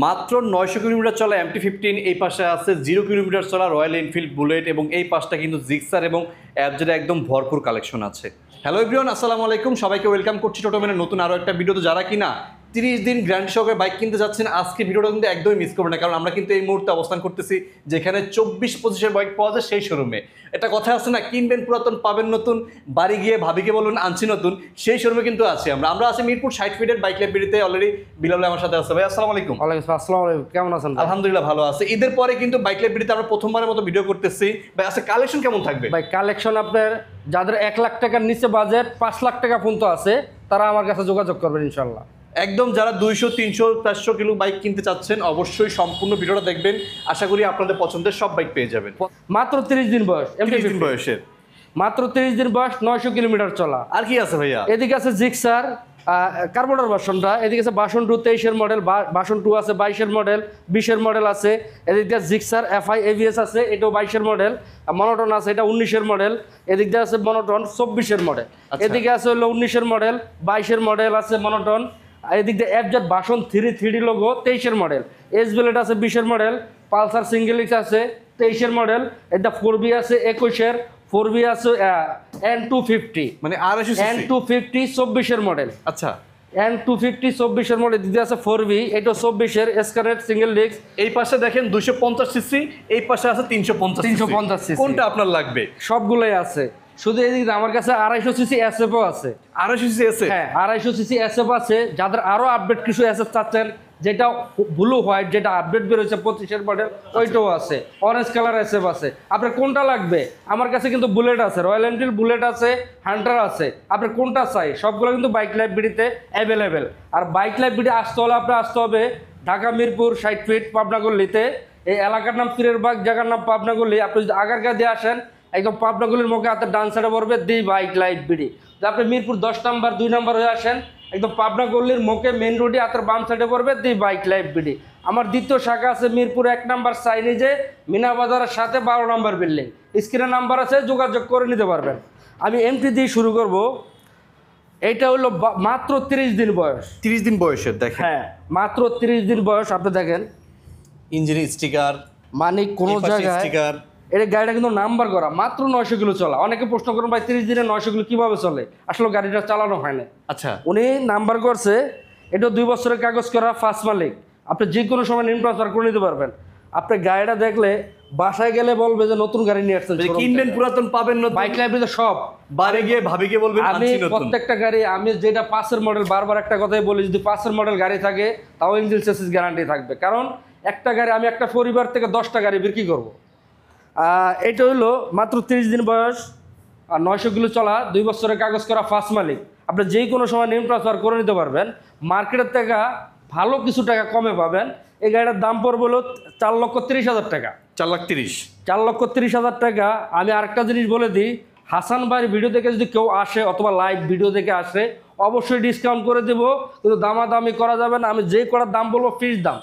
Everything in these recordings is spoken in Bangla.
মাত্র 900 কিলোমিটার চলা MT-15, এই পাশে আছে 0 কিলোমিটার চলা রয়্যাল এনফিল্ড বুলেট এবং এই পাশটা কিন্তু জিক্সার এবং অ্যাবজের একদম ভরপুর কালেকশন আছে। হ্যালো এভরিওয়ান, আসসালামু আলাইকুম, সবাইকে ওয়েলকাম করছি টোটোম্যানের নতুন আরও একটা ভিডিওতে। যারা কিনা 30 দিন গ্যারান্টি সহকারে বাইক কিনতে যাচ্ছেন, আজকে ভিডিওটা কিন্তু একদমই মিস করবেন না, কারণ আমরা কিন্তু এই মুহূর্তে অবস্থান করতেছি যেখানে 24-25-এর বাইক পাওয়া যায় সেই শোরুমে। একটা কথা আছে না, কিনবেন পুরাতন পাবেন নতুন, বাড়ি গিয়ে ভাবিকে বলুন আনছি নতুন, সেই শোরুমে কিন্তু আছি আমরা আছি মিরপুর 60 ফিটের বাইক লাইব্রেরিতে। অলরেডি বিলাল আমার সাথে আছে। ভাই আসসালামু আলাইকুম। আসসালামু আলাইকুম, কেমন আছেন? আলহামদুলিল্লাহ ভালো আছে। ঈদের পরে কিন্তু বাইক লাইব্রেরিতে আমরা প্রথমবারের মতো ভিডিও করতেছি। ভাই আচ্ছা, কালেকশন কেমন থাকবে? ভাই কালেকশন আপনার যাদের 1 লাখ টাকার নিচে বাজেট, 5 লাখ টাকা পর্যন্ত আছে, তারা আমার কাছে যোগাযোগ করবেন ইনশাল্লাহ। একদম যারা 200, 300, 400 কিলো বাইক কিনতে চাচ্ছেন অবশ্যই সম্পূর্ণ ভিডিওটা দেখবেন। আশা করি আপনাদের পছন্দের সব বাইক পেয়ে যাবেন। মাত্র 30 দিন বয়স, 30 দিন বয়সের, মাত্র 30 দিন বয়স, 900 কিলোমিটার চলা। আর কি আছে ভাইয়া? এদিকে আছে জিক্সার কার্বোরেটর ভার্সনটা, এদিকে আছে ভার্সন 2 23-এর মডেল, ভার্সন 2 আছে 22-এর মডেল, 20-এর মডেল আছে। এদিকে জিক্সার FI ABS আছে, এটাও 22-এর মডেল। মনোটন আছে, এটা 19-এর মডেল। এদিক দিয়ে আছে মনোটন 24-এর মডেল। এদিকে আছে হলো 19-এর মডেল, 22-এর মডেল আছে মনোটন। এদিক দিয়ে FZ ভার্সন 3 লোগো 23-এর মডেল। এস বুলেট আছে 20-এর মডেল, পালসার সিঙ্গেল এক্স আছে 23-এর মডেল। এটা 4B আছে 21-এর, 4B আছে N250, মানে N250 24-এর মডেল। আচ্ছা, N250 24-এর মডেল দিতে আছে 4B, এটা 24-এর এসকারেট সিঙ্গেল ডিস্ক। এই পাশে দেখেন 250 সিসি, এই পাশে আছে 350 সিসি। কোনটা আপনার লাগবে? সবগুলোই আছে, শুধু এদিকে আমার কাছে 250 সিসি SF আছে। 250 সিসি আছে? হ্যাঁ, 250 সিসি SF আছে। যাদের আরো আপডেট কিছু SF চাচ্ছেন, যেটা ব্লু হোয়াইট, যেটা আপডেট বেরোচ্ছে 25-এর মডেল, ওইটাও আছে। অরেঞ্জ কালার SF আছে। আপনার কোনটা লাগবে? আমার কাছে কিন্তু বুলেট আছে, রয়্যাল এনফিল্ড বুলেট আছে, হান্টার আছে। আপনার কোনটা চাই? সবগুলো কিন্তু বাইক লাইব্রেরিতে অ্যাভেলেবেল। আর বাইক লাইব্রেরি আসতে হলে আপনার আসতে হবে ঢাকা মিরপুর 60 ফিট পাবনা গল্লিতে। এই এলাকার নাম পীরেরবাগ, জায়গার নাম পাবনা গল্লি। আপনি যদি আগারগাঁ দিয়ে আসেন, একদম পাবনা গলির মুখে হাতের ডান সাইডে পড়বে দি বাইক লাইব্রেরি। আপনি মিরপুর 10 নাম্বার 2 নাম্বার হয়ে আসেন, একদম পাবনা গল্লির মুখে মেন রোডে হাতের বাম সাইডে পড়বে দি বাইক লাইব্রেরি। আমার দ্বিতীয় শাখা আছে মিরপুর 1 নাম্বার চাইনিজে, মিনা বাজারের সাথে 12 নাম্বার বিল্ডিং। স্ক্রিনে নাম্বার আছে, যোগাযোগ করে নিতে পারবেন। আমি MT দিয়ে শুরু করব। এইটা হলো মাত্র 30 দিন বয়স। 30 দিন বয়সের দেখেন। হ্যাঁ, মাত্র 30 দিন বয়স। আপনি দেখেন ইঞ্জিন স্টিকার, মানে কোনো জায়গায় স্টিকার। এটা গাড়িটা কিন্তু নাম্বার করা, মাত্র 900 কিলো চলা। অনেকে প্রশ্ন করেন ভাই 30 দিনে 900 কিলো কিভাবে চলে? আসলে গাড়িটা চালানো হয় না। আচ্ছা, উনি নাম্বার করছে, এটা 2 বছরের কাগজ করা, ফার্স্ট মালিক। আপনি যে কোনো সময় নিন ট্রান্সফার করে নিতে পারবেন। আপনি গাড়িটা দেখলে বাসায় গেলে বলবে যে নতুন গাড়ি নিয়ে আসছেন। কিনবেন পুরাতন পাবেন নতুন। বাইক লাইব্রেরিতে সব, বাড়ি গিয়ে ভাবিকে বলবেন আমি আনছি নতুন। প্রত্যেকটা গাড়ি, আমি যেটা 5-এর মডেল, বারবার একটা কথাই বলি, যদি 5-এর মডেল গাড়ি থাকে তাও ইঞ্জিন চেসিস গ্যারান্টি থাকবে। কারণ একটা গাড়ি, আমি একটা পরিবার থেকে 10টা গাড়ি বিক্রি করব। এটা হলো মাত্র 30 দিন বয়স আর 900 কিলো চলা, 2 বছরের কাগজ করা, ফার্স্ট মালিক। আপনি যে কোনো সময় নেম ট্রান্সফার করে নিতে পারবেন। মার্কেটের থেকে ভালো কিছু টাকা কমে পাবেন। এই গাড়িটার দাম পড়বে হলো 4,30,000 টাকা। 4,30,000 4,30,000 টাকা। আমি আরেকটা জিনিস বলে দিই, হাসান ভাইয়ের ভিডিও দেখে যদি কেউ আসে অথবা লাইভ ভিডিও দেখে আসে, অবশ্যই ডিসকাউন্ট করে দেবো, কিন্তু দামাদামি করা যাবে না। আমি যে করার দাম বলবো ফিক্স দাম,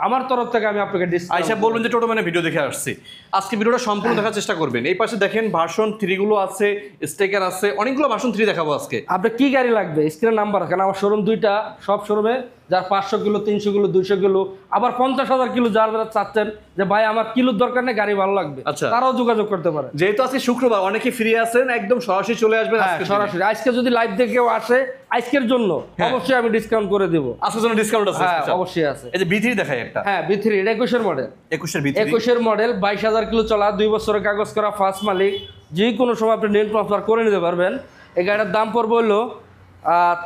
আমার তরফ থেকে আমি আপনাকে ডিসকাউন্ট। আইসা বলবেন যে টোটো মানে ভিডিও দেখে আসছি। আজকে ভিডিওটা সম্পূর্ণ দেখার চেষ্টা করবেন। এই পাশে দেখেন ভার্সন 3 গুলো আছে, স্টিকার আছে, অনেকগুলো ভার্সন 3 দেখাবো আজকে। আপনার কি গাড়ি লাগবে? স্ক্রিনের নাম্বার আছে, কারণ আমার শোরুম 2টা, সব শোরুমে যার 500 কিলো, 300 কিলো, 200 কিলো, আবার 50,000 কিলো যারা চাচ্ছেন যে ভাই আমার কিলোর দরকার নেই, গাড়ি ভালো লাগবে, আচ্ছা, তারাও যোগাযোগ করতে পারে। যেহেতু আজকে শুক্রবার, অনেকে ফ্রি আছেন, একদম সরাসরি চলে আসবেন। আজকে সরাসরি আজকে যদি লাইভ দেখে কেউ আসে, আজকের জন্য অবশ্যই আমি ডিসকাউন্ট করে দেব। আজকের জন্য ডিসকাউন্ট আছে? হ্যাঁ, অবশ্যই আছে। এই যে B3 দেখাই একটা। হ্যাঁ, B3 এটা 21-এর মডেল। 21-এর মডেল, 22,000 কিলো চলা, 2 বছরের কাগজ করা, ফার্স্ট মালিক। যে কোনো সময় আপনি নেম ট্রান্সফার করে নিতে পারবেন। এই গাড়িটার দাম পড়বে হলো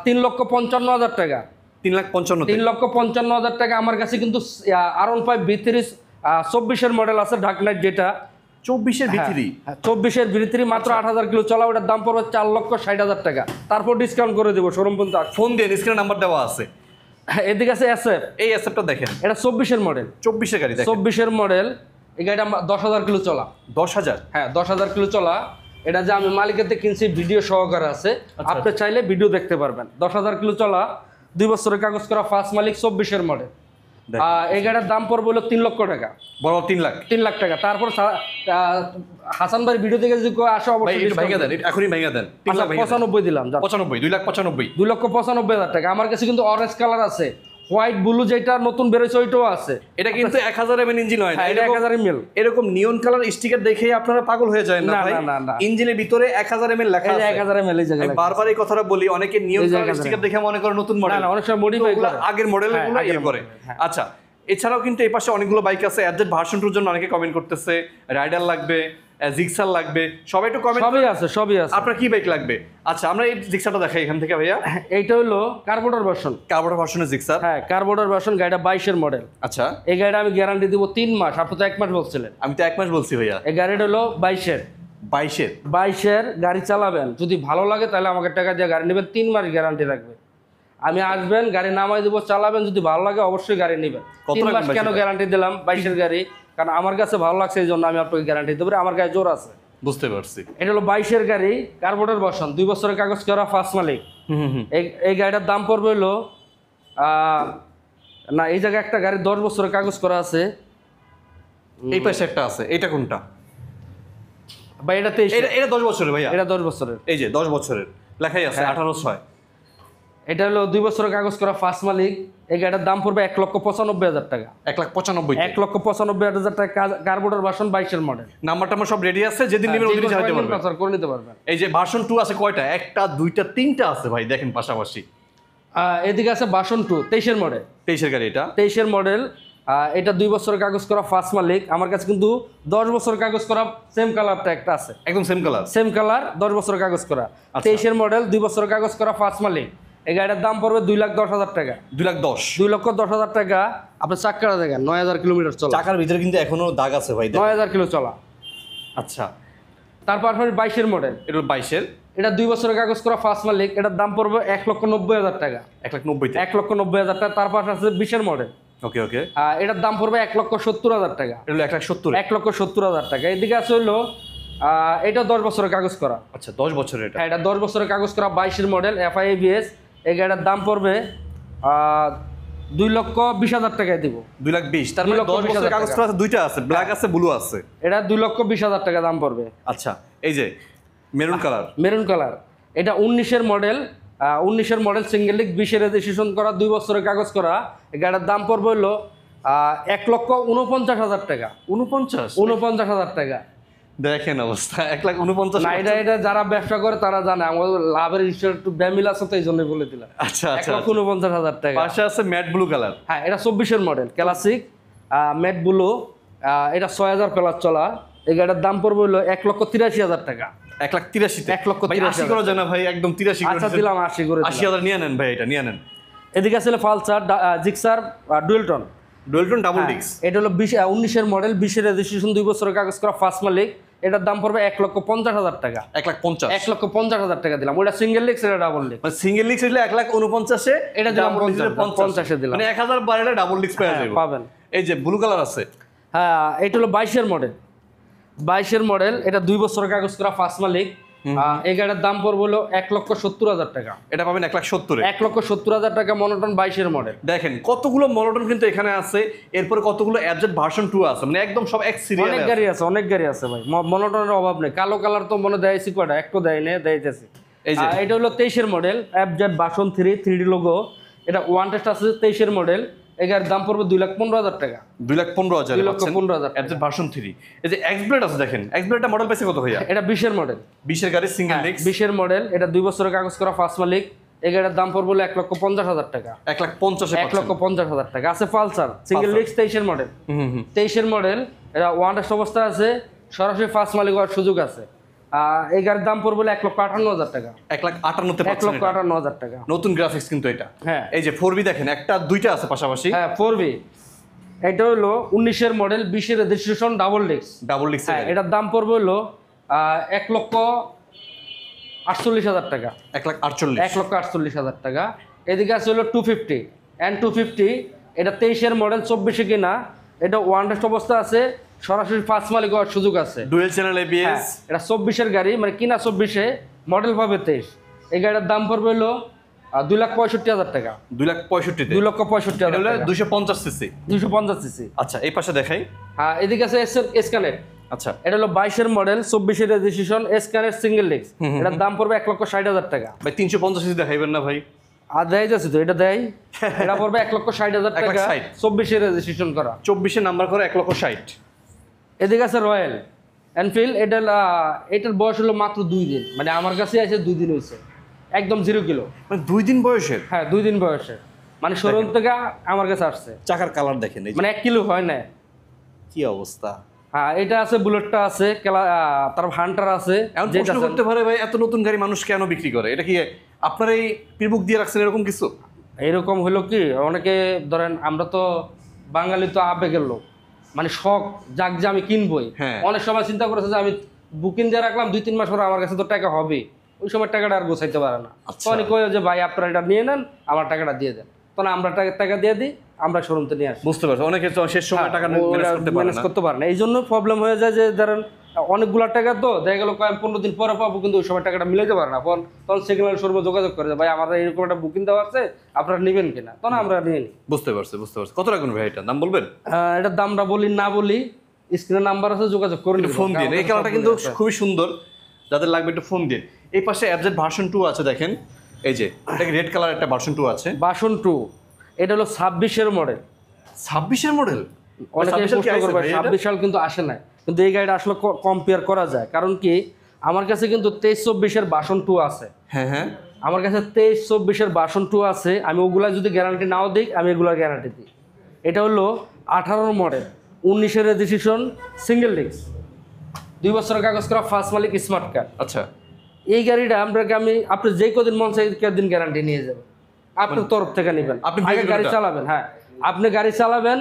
3,55,000 টাকা। 3,55,000 টাকা। আমার কাছে কিন্তু R15 B3 24-এর মডেল আছে, ঢাকনার, যেটা 24-এর B3। 24-এর B3 মাত্র 8,000 কিলো চলা, ওটার দাম পড়বে 4,60,000 টাকা। তারপর ডিসকাউন্ট করে দেবো শোরুম পর্যন্ত। ফোন দিয়ে স্ক্রিনে নাম্বার দেওয়া আছে। এদিকে আছে SF। এই অ্যাসেপটা দেখেন, এটা 24-এর মডেল। 24-এর গাড়ি দেখেন। 24-এর মডেল। এই গাড়িটা 10,000 কিলো চলা। 10,000? হ্যাঁ, 10,000 কিলো চলা। এটা যে আমি মালিকের থেকে কিনছি, ভিডিও সহকারে আছে, আপনি চাইলে ভিডিও দেখতে পারবেন। 10,000 কিলো চলা, 2 বছরের কাগজ করা, ফার্স্ট মালিক, 24-এর মডেল। এই গাড়ির দাম পড়বে হলো 3 লক্ষ টাকা। বড় 3 লাখ? 3 লাখ টাকা। তারপর হাসান ভাই ভিডিও থেকে যদি আসে, অবশ্যই ভাইয়া দেন, এখনই ভাইয়া দেন। 95 দিলাম। 95, 2,95,000। 2,95,000 টাকা। আমার কাছে কিন্তু অরেঞ্জ কালার আছে, হোয়াইট ব্লু যেটা নতুন বেরোচ্ছে ওইটাও আছে। এটা কিন্তু 1000 mAh ইঞ্জিন হয় না, হ্যাঁ, এটা 1000 mAh। এরকম নিয়ন কালার স্টিকার দেখেই আপনারা পাগল হয়ে যায় না না, ভাই? না, না, না। ইঞ্জিনের ভিতরে 1000 mAh লেখা এই যে আছে। 1000 mAh এই জায়গায় আমি লেখা বারবার এই কথাটা বলি, অনেকে নিয়ন এই যে কালার 1000 স্টিকার দেখে মনে করে নতুন মডেল। না, না, অনেক সময় modify করে। আগের মডেল হ্যাঁ, গুলো আগের ইয়ে করে। model, হ্যাঁ। আচ্ছা, এছাড়াও কিন্তু এই পাশে অনেকগুলো বাইক আছে। অ্যাডজেট ভার্সন 2 এর জন্য অনেকে কমেন্ট করতেছে, রাইডার লাগবে, জিক্সার লাগবে, সবাই একটু কমেন্ট। সবই আছে, সবই আছে। আপনার কি বাইক লাগবে? আচ্ছা, আমরা এই জিক্সারটা দেখাই এখান থেকে ভাইয়া। এইটা হলো কার্বোরেটর ভার্সন। কার্বোরেটর ভার্সনের জিক্সার। হ্যাঁ, কার্বোরেটর ভার্সন, গাড়িটা 22 এর মডেল। আচ্ছা, এই গাড়িটা আমি গ্যারান্টি দিব 3 মাস, আপনি তো 1 মাস বলছিলেন। আমি তো 1 মাস বলছি ভাইয়া। এই গাড়িটা হলো 22 22 এর গাড়ি চালাবেন, যদি ভালো লাগে তাহলে আমাকে টাকা দিয়ে গাড়ি নেবেন, 3 মাস গ্যারান্টি রাখবে। আমি আসবেন, গাড়ি নামাই দিব, চালাবেন, যদি ভালো লাগে অবশ্যই গাড়ি নেবেন। কত 3 মাস রাখবেন কেন গ্যারান্টি দিলাম 22 এর গাড়ি? কারণ আমার কাছে ভালো লাগছে, এই জন্য আমি আপনাকে গ্যারান্টি দেবো, আমার গায়ে জোর আছে। বুঝতে পারছি। এটা হলো 22 এর গাড়ি, কার্বোরেটর ভার্সন, 2 বছরের কাগজ করা, ফার্স্ট মালিক। এই গাড়িটার দাম পড়বে হলো না, এই জায়গায় একটা গাড়ি 10 বছরের কাগজ করা আছে। এই পাশে একটা আছে, এটা কোনটা বা এটা 23, এটা 10 বছরের ভাইয়া। এটা 10 বছরের। এই যে 10 বছরের লেখাই আছে, হ্যাঁ। 1806। এটা হলো 2 বছরের কাগজ করা, ফার্স্ট মালিক। এই গাড়িটার দাম পড়বে 1,95,000 টাকা। 1,95,000। 1,95,000 টাকা, কার্বোরেটর ভার্সন 22 এর মডেল। নাম্বারটা আমার সব রেডি আছে, যেদিন নেবেন ওদিন চালাতে পারবেন। করে নিতে পারবেন। এই যে ভার্সন 2 আছে কয়টা? একটা, দুইটা, তিনটা আছে ভাই, দেখেন পাশাপাশি। এদিকে আছে ভার্সন 2, 23 এর মডেল। 23 এর গাড়ি এটা। 23 এর মডেল। এটা 2 বছরের কাগজ করা, ফার্স্ট মালিক। আমার কাছে কিন্তু 10 বছরের কাগজ করা সেম কালারটা একটা আছে, একদম সেম কালার। সেম কালার, 10 বছরের কাগজ করা, 23 এর মডেল, 2 বছরের কাগজ করা, ফার্স্ট মালিক। এই গাড়িটার দাম পড়বে 2,10,000 টাকা। 2,10,000। 2,10,000 টাকা। আপনার চাক্কাটা দেখেন, 9,000 কিলোমিটার চলা। চাকার ভিতরে কিন্তু এখনো দাগ আছে ভাই, দেখেন। 9,000 কিলো চলা। আচ্ছা, তারপর 22 এর মডেল। এটা 22 এর। এটা 2 বছরের কাগজ করা, ফার্স্ট মালিক। এটার দাম পড়বে 1,90,000 টাকা। 1,90,000 তে। 1,90,000 টাকা। তারপর আছে 20 এর মডেল। ওকে ওকে। এটার দাম পড়বে 1,70,000 টাকা। এটা হলো 1,70,000। 1,70,000 টাকা। এদিকে আছে হলো এটা 10 বছরের কাগজ করা। আচ্ছা, 10 বছরের এটা। হ্যাঁ, এটা 10 বছরের কাগজ করা, 22 এর মডেল, FIABS। এই গাড়িটার দাম পড়বে 2,20,000 টাকায় দিব। 2,20,000। তার মানে 10 বছরের কাগজ করা আছে, দুইটা আছে, ব্ল্যাক আছে, ব্লু আছে। এটা 2,20,000 টাকা দাম পড়বে। আচ্ছা, এই যে মেরুন কালার। Maroon colour. এটা 19 এর মডেল, 19 এর মডেল, সিঙ্গেল লিক, 20 এর রেজিস্ট্রেশন করা, 2 বছরের কাগজ করা। এই গাড়ির দাম পড়বে হলো 1,49,000 টাকা। 49,000 টাকা। দেখেন অবস্থা, 1,49,000। না, এটা যারা ব্যবসা করে তারা জানে, আমাদের লাভের হিসাব একটু ব্যামিল আছে, তো এই জন্য বলে দিলাম। আচ্ছা আচ্ছা। 1,49,000 টাকা। পাশে আছে ম্যাট ব্লু কালার। হ্যাঁ, এটা 24 এর মডেল, ক্লাসিক, ম্যাট ব্লু। এটা 6,000 প্লাস চলা। এই গাড়ির দাম পড়বে হলো 1,83,000 টাকা। 1,83,000 তে। 1,83,000 80 করা যায় না ভাই? একদম 83 করে আচ্ছা, দিলাম 80 করে। 80,000 নিয়ে নেন ভাই, এটা নিয়ে নেন। এদিকে আছে Pulsar, Gixxer, Dualton. Dualton double disc. এটা হলো 19 এর মডেল, 20 এর রেজিস্ট্রেশন, 2 বছরের কাগজ করা, ফার্স্ট মালিক। এটার দাম পড়বে 1,50,000 টাকা। 1,50,000। 1,50,000 টাকা দিলাম। ওটা সিঙ্গেল লিক্স, এটা ডাবল লিক্স। মানে সিঙ্গেল ডিস্ক হইলে 1,49,000 এ, এটা দিলাম ডাবল ডিস্ক 50 এ দিলাম। মানে 1,000 বাড়লে ডাবল ডিস্ক পেয়ে যাবে। পাবেন। এই যে ব্লু কালার আছে। হ্যাঁ, এটা হলো 22 এর মডেল। 22 এর মডেল, এটা 2 বছরের কাগজ করা, ফার্স্ট মালিক। এই গাড়ির দাম পড়বে হলো 1,70,000 টাকা। এটা পাবেন 1,70,000 এ। 1,70,000 টাকা, মনোটন 22 এর মডেল। দেখেন কতগুলো মনোটন কিন্তু এখানে আছে, এরপর কতগুলো অ্যাবজেট ভার্সন 2 আছে, মানে একদম সব এক সিরিয়াল। অনেক গাড়ি আছে, অনেক গাড়ি আছে ভাই, মনোটনের অভাব নেই। কালো কালার তো মনে দেয়ছি কয়টা, একটু দেয় নেই, দেয়তেছি। এই যে এটা হলো 23 এর model, FZ version 3, 3D logo. এটা ওয়ান টেস্ট আছে, 23 এর মডেল। এটার দাম পড়বে 2,15,000 টাকা। 2,15,000 2,15,000 টাকা। অ্যাবজেট ভার্সন 3। এই যে এক্সব্লেড আছে, দেখেন এক্সব্লেডটা মডেল পাইছে কত ভাইয়া? এটা 20 এর মডেল। 20 এর গাড়ি, সিঙ্গেল ডিস্ক। 20 এর মডেল, এটা 2 বছরের কাগজ করা, ফার্স্ট মালিক। এই গাড়ির দাম পড়বে হলো 1,50,000 টাকা। 1,50,000 এ। 1,50,000 টাকা। আছে পালসার, সিঙ্গেল ডিস্ক, 23 এর মডেল। 23 এর মডেল, এটা ওয়ান টেস্ট অবস্থা আছে, সরাসরি ফার্স্ট মালিক হওয়ার সুযোগ আছে। এই গাড়ির দাম পড়বে 1,58,000 টাকা। 1,58,000 তে পাচ্ছেন। 1,58,000 টাকা। নতুন গ্রাফিক্স কিন্তু এটা। হ্যাঁ। এই যে 4B দেখেন, একটা দুইটা আছে পাশাপাশি। হ্যাঁ, 4B। এটা হলো 19 এর মডেল, 20 এর registration, double disc. Double disc. হ্যাঁ, এটার দাম পড়বে হলো 1,48,000 টাকা। 1,48,000। 1,48,000 টাকা। এদিকে আছে হলো 250 N250। এটা 23 এর মডেল, 24 কিনা। এটা ওয়ান টেস্ট অবস্থা আছে, সরাসরি ফার্স্ট মালিক হওয়ার সুযোগ আছে। Dual channel ABS। এটা 24 এর গাড়ি, মানে কিনা 24-এ, মডেল পাবে 23। এই গাড়ির দাম পড়বে হলো 2,65,000 টাকা। 2,65,000 তে। 2,65,000 এটা হলো টাকা। 250 সিসি। 250 সিসি। আচ্ছা, এই পাশে দেখাই। হ্যাঁ, এদিকে আছে স্ক্যানেট। আচ্ছা, এটা হলো 22 এর মডেল, 24 এর রেজিস্ট্রেশন, স্ক্যানেট, সিঙ্গেল ডিস্ক। এটার দাম পড়বে 1,60,000 টাকা। ভাই 350 সিসি দেখাইবেন না ভাই? আর দেয় যাচ্ছে তো, এটা দেয়, এটা পড়বে 1,60,000 টাকা, 1,60,000 24-এর রেজিস্ট্রেশন করা। 24-এ নাম্বার করে 1,60,000। এদিকে আছে রয়্যাল এনফিল্ড, এটার বয়স হলো মাত্র 2 দিন, মানে আমার কাছে আছে 2 দিন হয়েছে, একদম 0 কিলো। মানে 2 দিন বয়সের? হ্যাঁ 2 দিন বয়সের, মানে শোরুম থেকে আমার কাছে আসছে। চাকার কালার দেখেন, এই যে মানে 1 কিলো হয় না। কি অবস্থা। হ্যাঁ এটা আছে, বুলেটটা আছে, তার হান্টার আছে। এখন প্রশ্ন করতে পারে ভাই এত নতুন গাড়ি মানুষ কেন বিক্রি করে? এটা কি আপনার এই প্রিবুক দিয়ে রাখছেন এরকম কিছু? এরকম হলো কি, অনেকে ধরেন আমরা তো বাঙালি তো আবেগের লোক, মানে শখ যাক যে আমি কিনবই। হ্যাঁ। অনেক সময় চিন্তা করেছে যে আমি বুকিং দিয়ে রাখলাম 2-3 মাস পরে আমার কাছে তো টাকা হবে, ওই সময় টাকাটা আর গোছাইতে পারে না। আচ্ছা। তখন কয়ে যে ভাই আপনারা এটা নিয়ে নেন, আমার টাকাটা দিয়ে দেন, তখন আমরা টাকা দিয়ে দিই, আমরা শোরুমতে নিয়ে আসি। বুঝতে পারছো, অনেকে তো শেষ সময় টাকা ম্যানেজ করতে পারে না, এই জন্য প্রবলেম হয়ে যায় যে ধরেন অনেকগুলো টাকা তো দেখা গেল 15 দিন পরে পাবো, কিন্তু ওই সময় টাকাটা মিলাইতে পারে না। তখন সেকেন্ড হ্যান্ড শোরুমে যোগাযোগ করে যে ভাই আমাদের এরকম একটা বুকিং দেওয়া আছে, আপনারা নেবেন কিনা, তখন আমরা নিয়ে নিই। বুঝতে পারছি। কত রাখবেন ভাই এটার দাম বলবেন? এটার দামটা বলি না বলি, স্ক্রিনে নাম্বার আছে, যোগাযোগ করে নিন, ফোন দিন। এই কালারটা কিন্তু খুবই সুন্দর, যাদের লাগবে একটু ফোন দিন। এই পাশে অ্যাবজেট ভার্সন 2 আছে দেখেন, এই যে এটা রেড কালার একটা ভার্সন 2 আছে। ভার্সন 2 এটা হলো 26-এর মডেল। 26-এর মডেল? অনেকে প্রশ্ন করবে 26 সাল কিন্তু আসে না, কিন্তু এই গাড়িটা আসলে কম্পেয়ার করা যায়, কারণ কি আমার কাছে কিন্তু 23-24-এর ভার্সন 2 আছে। হ্যাঁ হ্যাঁ, আমার কাছে 23-24-এর ভার্সন 2 আছে, আমি ওগুলা যদি গ্যারান্টি নাও দিই, আমি এগুলার গ্যারান্টি দিই। এটা হলো 18 মডেল, 19-এর রেজিস্ট্রেশন, সিঙ্গেল ডিস্ক, 2 বছরের কাগজ করা, ফার্স্ট মালিক, স্মার্ট কার্ড। আচ্ছা। এই গাড়িটা আপনি যে কদিন মন চাই কদিন গ্যারান্টি নিয়ে যাবেন, আপনার তরফ থেকে নেবেন। আপনি আগে গাড়ি চালাবেন, হ্যাঁ আপনি গাড়ি চালাবেন,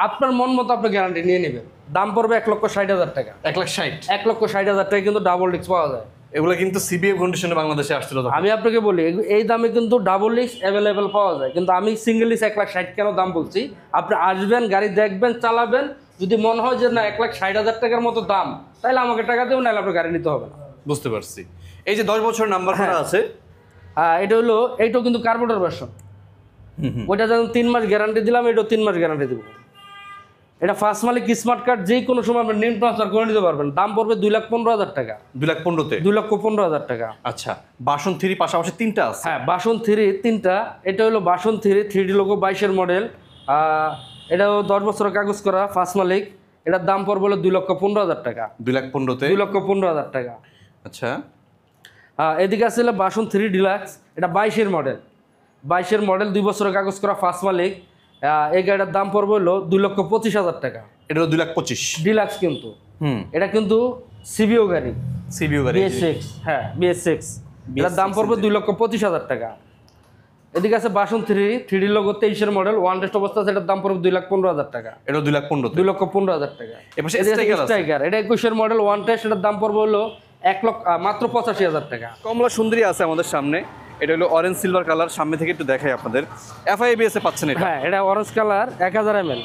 আপনার মন মতো আপনি গ্যারান্টি নিয়ে নেবেন। দাম পড়বে 1,60,000 টাকা। 1,60,000? 1,60,000 টাকা কিন্তু ডাবল ডিস্ক পাওয়া যায়। এগুলো কিন্তু সিবিএফ কন্ডিশনে বাংলাদেশে আসছিল। আমি আপনাকে বলি এই দামে কিন্তু ডাবল ডিস্ক অ্যাভেলেবেল পাওয়া যায়, কিন্তু আমি সিঙ্গেল ডিস্ক 1,60,000 কেন দাম বলছি, আপনি আসবেন, গাড়ি দেখবেন, চালাবেন, যদি মনে হয় যে না 1,60,000 টাকার মতো দাম, তাহলে আমাকে টাকা দেবেন, নাহলে আপনার গাড়ি নিতে হবে না। বুঝতে পারছি। এই যে 10 বছর নাম্বার করা আছে, এটা হলো, এইটাও কিন্তু কার্বোরেটর ভার্সন। ওইটা যেমন 3 মাস গ্যারান্টি দিলাম, এটাও 3 মাস গ্যারান্টি দেবো। এটা ফার্স্ট মালিক, স্মার্ট কার্ড, যে কোনো সময় আপনি নেম ট্রান্সফার করে নিতে পারবেন। দাম পড়বে 2,15,000 টাকা। 2,15,000-তে? 2,15,000 টাকা। আচ্ছা, ভার্সন 3 পাশাপাশি 3টা আছে? হ্যাঁ ভার্সন 3 3টা। এটা হলো ভার্সন 3D লোগো, 22-এর মডেল। এটাও 10 বছরের কাগজ করা, ফার্স্ট মালিক। এটার দাম পড়বে হলো 2,15,000 টাকা। 2,15,000-তে? 2,15,000 টাকা। আচ্ছা। এদিকে আছে ভার্সন 3 ডিলাক্স, এটা 22-এর মডেল। 22-এর মডেল, 2 বছরের কাগজ করা, ফার্স্ট মালিক। এই গাড়িটার দাম পড়বে হলো 2,25,000 টাকা। এটা 2,25,000 ডিলাক্স কিন্তু। এটা কিন্তু সিবিও গাড়ি, সিবিও গাড়ি, BS6। হ্যাঁ BS6, এটার দাম পড়বে 2,25,000 টাকা। এদিকে আছে ভার্সন 3D লোগো, 23-এর মডেল, ওয়ান টেস্ট অবস্থা আছে, এটার দাম পড়বে 2,15,000 টাকা। এটা 2,15,000? 2,15,000 টাকা। এপাশে স্ট্রাইকার, এটা 21-এর মডেল, ওয়ান টেস্ট, এটার দাম পড়বে হলো মাত্র 85,000 টাকা। কমলা সুন্দরী আছে আমাদের সামনে, এটা হলো অরেঞ্জ সিলভার কালার। সামনে থেকে একটু দেখাই আপনাদের, FIABS এ পাচ্ছেন এটা? হ্যাঁ এটা অরেঞ্জ কালার, 1000 ml,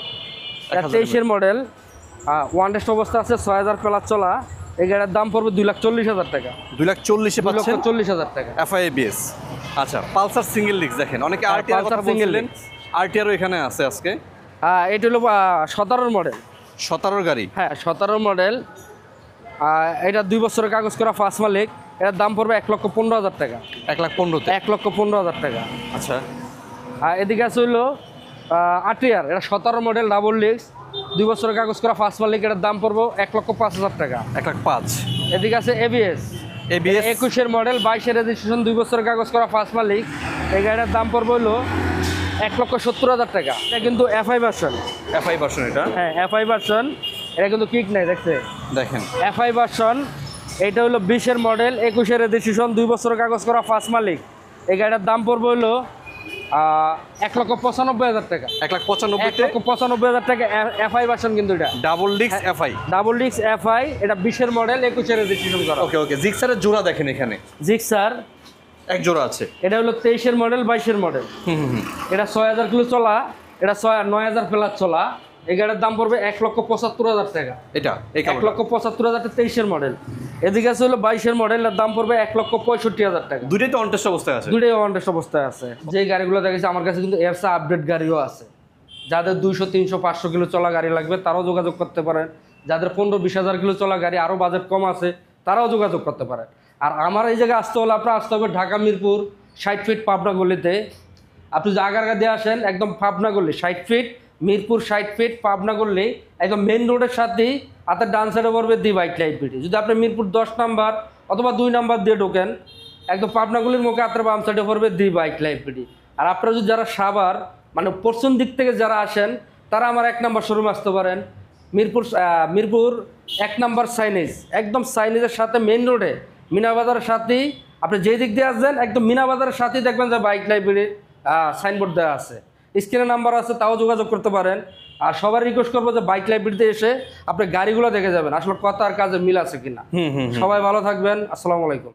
23-এর মডেল, ওয়ান টেস্ট অবস্থা আছে, 6,000 প্লাস চলা। এই গাড়ির দাম পড়বে 2,40,000 টাকা। 2,40,000-এ পাচ্ছেন? 2,40,000 টাকা। FIABS। আচ্ছা, পালসার সিঙ্গেল ডিস্ক দেখেন, অনেকে আরটিআর কথা বলছিলেন, আরটিআরও এখানে আছে আজকে। এটা হলো 17-এর মডেল। 17-র গাড়ি? হ্যাঁ 17-এর মডেল। এটা 2 বছরের কাগজ করা, ফার্স্ট মালিক। এটার দাম পড়বে 1,15,000 টাকা। 1,15,000-তে? 1,15,000 টাকা। আচ্ছা। এদিকে আছে হইলো আরটিআর, এটা 17 মডেল, ডাবল ডিস্ক, 2 বছরের কাগজ করা, ফার্স্ট মালিক। এটার দাম পড়বে 1,05,000 টাকা। 1,05,000? এদিকে আছে ABS, 21-এর মডেল, 22-এর রেজিস্ট্রেশন, 2 বছরের কাগজ করা, ফার্স্ট মালিক। এই গাড়িটার দাম পড়বে হলো 1,70,000 টাকা। এটা কিন্তু FI ভার্সন। FI ভার্সন এটা? হ্যাঁ FI ভার্সন, এটা কিন্তু কিক নাই, দেখছে দেখেন। FI version. এটা হলো 20-এর মডেল, 21-এর রেজিস্ট্রেশন, 2 বছরের কাগজ করা, ফার্স্ট মালিক। এই গাড়িটার দাম পড়বে হলো 1,95,000 টাকা। 1,95,000-তে? 1,95,000 টাকা। FI ভার্সন কিন্তু এটা double disc FI? Double disc FI, এটা 20-এর মডেল, 21-এর রেজিস্ট্রেশন করা। ওকে। জিক্সারের জোড়া দেখেন এখানে, জিক্সার এক জোড়া আছে। এটা হলো 23-এর মডেল, 22-এর মডেল। এটা 6,000 কিলো চলা, এটা 9,000 প্লাস চলা। এই গাড়ির দাম পড়বে 1,75,000 টাকা। এটা 1,75,000 টাকা, 23-এর মডেল। এদিকে আছে হলো 22-এর মডেল, এর দাম পড়বে 1,65,000 টাকা। দুটোই তো অনটেস্ট অবস্থায় আছে? দুটোই অনটেস্ট অবস্থায় আছে। যে গাড়িগুলো দেখেছি আমার কাছে কিন্তু এরসা আপডেট গাড়িও আছে। যাদের 200, 300, 500 কিলো চলা গাড়ি লাগবে তারাও যোগাযোগ করতে পারেন। যাদের 15-20,000 কিলো চলা গাড়ি, আরও বাজেট কম আছে, তারাও যোগাযোগ করতে পারেন। আর আমার এই জায়গায় আসতে হলে আপনার আসতে হবে ঢাকা মিরপুর 60 ফিট পাবনা গলিতে, আপনি যদি আগারগা দিয়ে আসেন একদম পাবনা করলে 60 ফিট, মিরপুর 60 ফিট, পাবনা করলে একদম মেন রোডের সাথেই আপনার ডান সাইডে পড়বে দি বাইক লাইব্রেরি। যদি আপনি মিরপুর 10 নাম্বার অথবা 2 নাম্বার দিয়ে ঢোকেন একদম পাবনাগুলির মুখে আপনার বাম সাইডে পড়বে দি বাইক লাইব্রেরি। আর আপনারা যদি যারা সাভার মানে পশ্চিম দিক থেকে যারা আসেন তারা আমার 1 নাম্বার শোরুম আসতে পারেন। মিরপুর 1 নাম্বার সাইনেজ, একদম সাইনেজের সাথে মেন রোডে মিনাবাজারের সাথেই আপনি যেই দিক দিয়ে আসবেন একদম মিনাবাজারের সাথেই দেখবেন যে বাইক লাইব্রেরির সাইনবোর্ড দেওয়া আছে, স্ক্রিনে নাম্বার আছে, তাও যোগাযোগ করতে পারেন। আর সবার রিকোয়েস্ট করবো যে বাইক লাইব্রেরিতে এসে আপনি গাড়িগুলো দেখে যাবেন আসলে কথা আর কাজে মিল আছে কিনা। সবাই ভালো থাকবেন, আসসালামু আলাইকুম।